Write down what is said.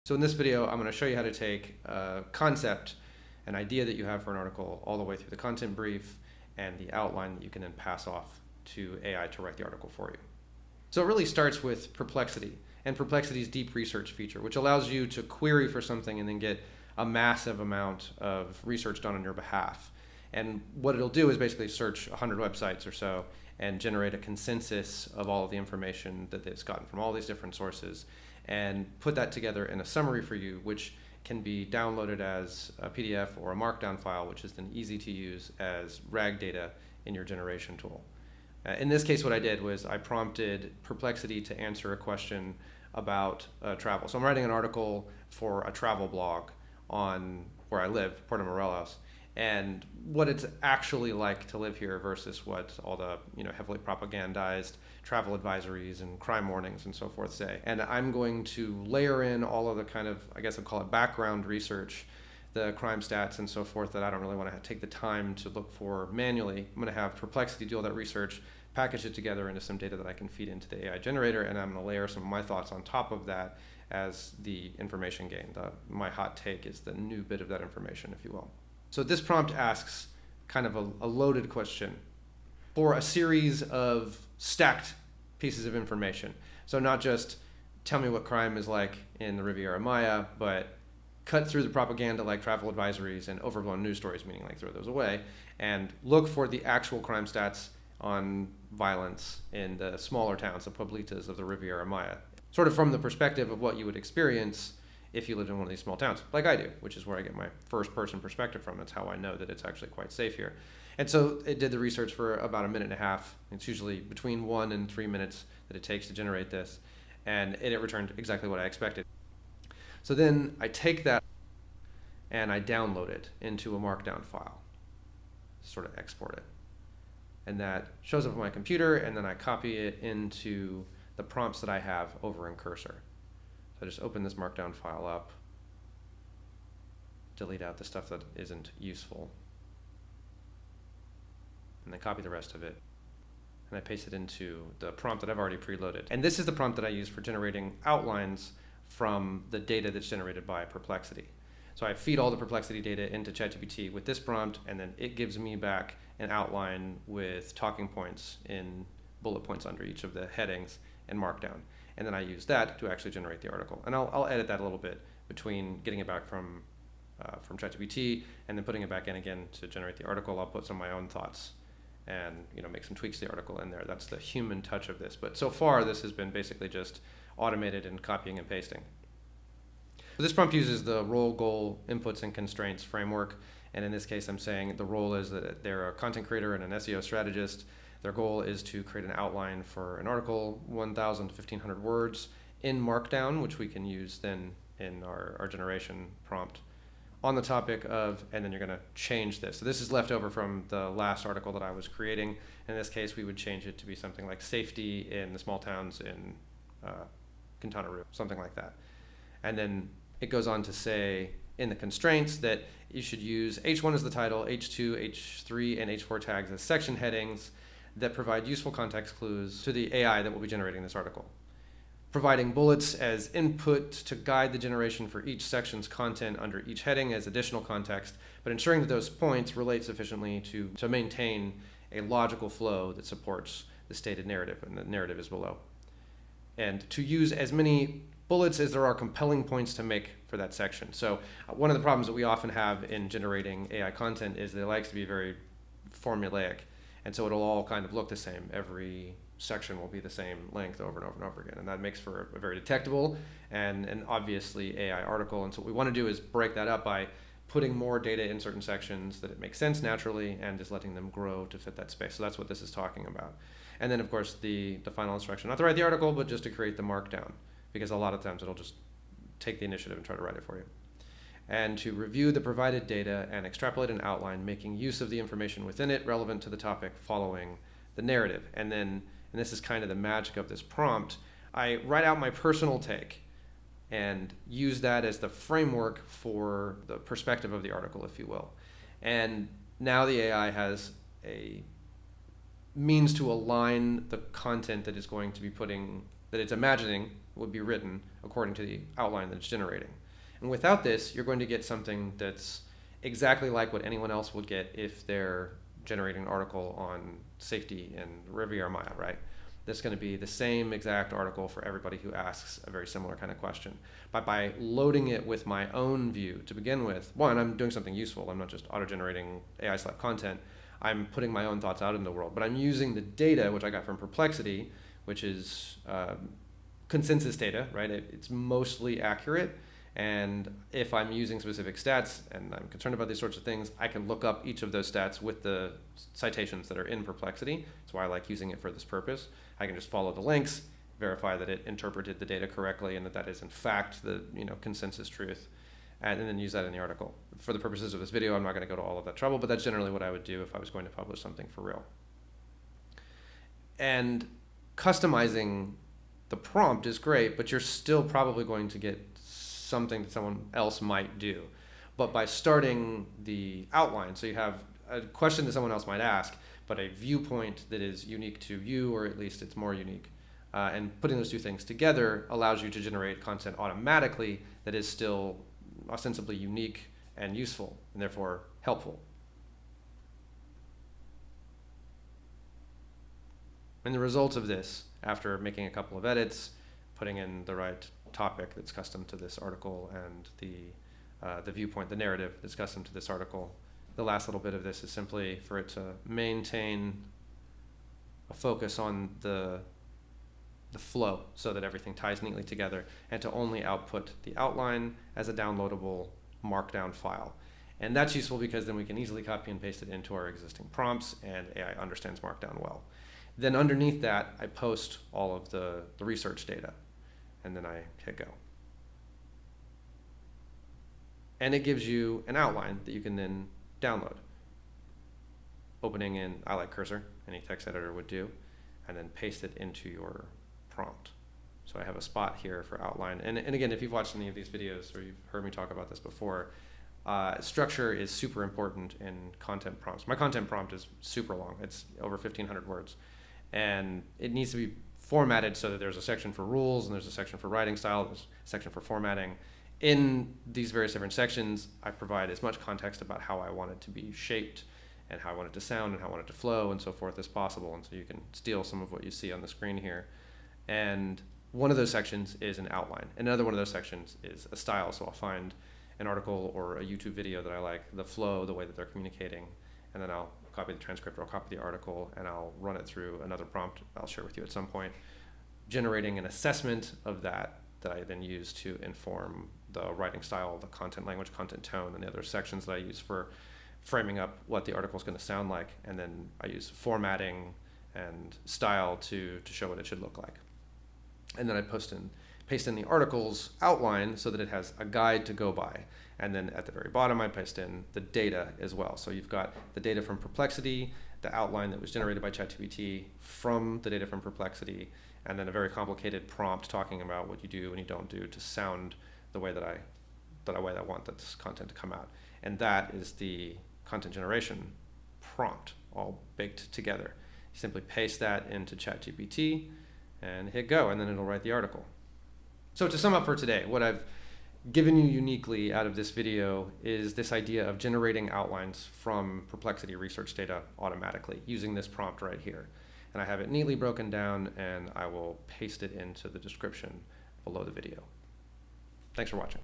So in this video, I'm going to show you how to take a concept, an idea that you have for an article, all the way through the content brief and the outline that you can then pass off to AI to write the article for you. So it really starts with Perplexity and Perplexity's deep research feature, which allows you to query for something and then get a massive amount of research done on your behalf. And what it'll do is basically search 100 websites or so and generate a consensus of all of the information that it's gotten from all these different sources and put that together in a summary for you, which can be downloaded as a PDF or a markdown file, which is then easy to use as RAG data in your generation tool. In this case, what I did was I prompted Perplexity to answer a question about travel. So I'm writing an article for a travel blog on where I live, Puerto Morelos, and what it's actually like to live here versus what all the heavily propagandized travel advisories and crime warnings and so forth say. And I'm going to layer in all of the kind of, I guess I'd call it background research, the crime stats and so forth that I don't really want to take the time to look for manually. I'm going to have Perplexity do all that research, package it together into some data that I can feed into the AI generator, and I'm going to layer some of my thoughts on top of that as the information gain. My hot take is the new bit of that information, if you will. So this prompt asks kind of a loaded question for a series of stacked pieces of information. So not just tell me what crime is like in the Riviera Maya, but cut through the propaganda like travel advisories and overblown news stories, meaning like throw those away, and look for the actual crime stats on violence in the smaller towns, the pueblitos of the Riviera Maya, sort of from the perspective of what you would experience if you lived in one of these small towns, like I do, which is where I get my first-person perspective from. That's how I know that it's actually quite safe here. And so it did the research for about 1.5 minutes. It's usually between 1 and 3 minutes that it takes to generate this, and it returned exactly what I expected. So then I take that and I download it into a markdown file, sort of export it. And that shows up on my computer, and then I copy it into the prompts that I have over in Cursor. So I just open this markdown file up, delete out the stuff that isn't useful, and then copy the rest of it, and I paste it into the prompt that I've already preloaded. And this is the prompt that I use for generating outlines from the data that's generated by Perplexity. So I feed all the Perplexity data into ChatGPT with this prompt, and then it gives me back an outline with talking points in bullet points under each of the headings and markdown. And then I use that to actually generate the article. And I'll edit that a little bit between getting it back from ChatGPT and then putting it back in again to generate the article. I'll put some of my own thoughts and make some tweaks to the article in there. That's the human touch of this. But so far, this has been basically just automated and copying and pasting. So this prompt uses the role, goal, inputs, and constraints framework. And in this case, I'm saying the role is that they're a content creator and an SEO strategist. Their goal is to create an outline for an article, 1,000 to 1,500 words in Markdown, which we can use then in our generation prompt on the topic of, and then you're going to change this. So this is left over from the last article that I was creating. In this case, we would change it to be something like safety in the small towns in Quintana Roo, something like that. And then it goes on to say in the constraints that you should use H1 as the title, H2, H3, and H4 tags as section headings that provide useful context clues to the AI that will be generating this article. Providing bullets as input to guide the generation for each section's content under each heading as additional context, but ensuring that those points relate sufficiently to maintain a logical flow that supports the stated narrative, and the narrative is below. And to use as many bullets as there are compelling points to make for that section. So one of the problems that we often have in generating AI content is that it likes to be very formulaic. And so it'll all kind of look the same. Every section will be the same length over and over and over again. And that makes for a very detectable and obviously AI article. And so what we want to do is break that up by putting more data in certain sections that it makes sense naturally and just letting them grow to fit that space. So that's what this is talking about. And then, of course, the final instruction, not to write the article, but just to create the markdown, because a lot of times it'll just take the initiative and try to write it for you. And to review the provided data and extrapolate an outline, making use of the information within it relevant to the topic following the narrative. And then, and this is kind of the magic of this prompt, I write out my personal take and use that as the framework for the perspective of the article, if you will. And now the AI has a means to align the content that is going to be that it's imagining would be written according to the outline that it's generating. And without this, you're going to get something that's exactly like what anyone else would get if they're generating an article on safety in Riviera Maya, right? That's going to be the same exact article for everybody who asks a very similar kind of question. But by loading it with my own view to begin with, one, I'm doing something useful. I'm not just auto-generating AI slap content. I'm putting my own thoughts out in the world. But I'm using the data, which I got from Perplexity, which is consensus data, right? It's mostly accurate. And if I'm using specific stats and I'm concerned about these sorts of things, I can look up each of those stats with the citations that are in Perplexity. That's why I like using it for this purpose. I can just follow the links, verify that it interpreted the data correctly and that that is in fact the consensus truth, and then use that in the article. For the purposes of this video, I'm not going to go to all of that trouble, but that's generally what I would do if I was going to publish something for real. And customizing the prompt is great, but you're still probably going to get something that someone else might do. But by starting the outline, so you have a question that someone else might ask, but a viewpoint that is unique to you, or at least it's more unique. And putting those two things together allows you to generate content automatically that is still ostensibly unique and useful, and therefore helpful. And the result of this, after making a couple of edits, putting in the right topic that's custom to this article, and the viewpoint, the narrative that's custom to this article, the last little bit of this is simply for it to maintain a focus on the flow so that everything ties neatly together, and to only output the outline as a downloadable markdown file. And that's useful because then we can easily copy and paste it into our existing prompts, and AI understands markdown well. Then underneath that, I post all of the research data, and then I hit go. And it gives you an outline that you can then download. Opening in I like cursor, any text editor would do, and then paste it into your prompt. So I have a spot here for outline. And again, if you've watched any of these videos or you've heard me talk about this before, structure is super important in content prompts. My content prompt is super long. It's over 1,500 words. And it needs to be formatted so that there's a section for rules, and there's a section for writing style, there's a section for formatting. In these various different sections, I provide as much context about how I want it to be shaped, and how I want it to sound, and how I want it to flow, and so forth as possible. And so you can steal some of what you see on the screen here. And one of those sections is an outline. Another one of those sections is a style. So I'll find an article or a YouTube video that I like, the flow, the way that they're communicating, and then I'll copy the transcript, or I'll copy the article, and I'll run it through another prompt I'll share with you at some point, generating an assessment of that I then use to inform the writing style, the content language, content tone, and the other sections that I use for framing up what the article is going to sound like. And then I use formatting and style to show what it should look like. And then I paste in the article's outline so that it has a guide to go by. And then at the very bottom, I paste in the data as well. So you've got the data from Perplexity, the outline that was generated by ChatGPT from the data from Perplexity, and then a very complicated prompt talking about what you do and you don't do to sound the way that I want this content to come out. And that is the content generation prompt, all baked together. You simply paste that into ChatGPT and hit go, and then it'll write the article. So to sum up for today, what I've given you uniquely out of this video is this idea of generating outlines from Perplexity research data automatically using this prompt right here. And I have it neatly broken down, and I will paste it into the description below the video. Thanks for watching.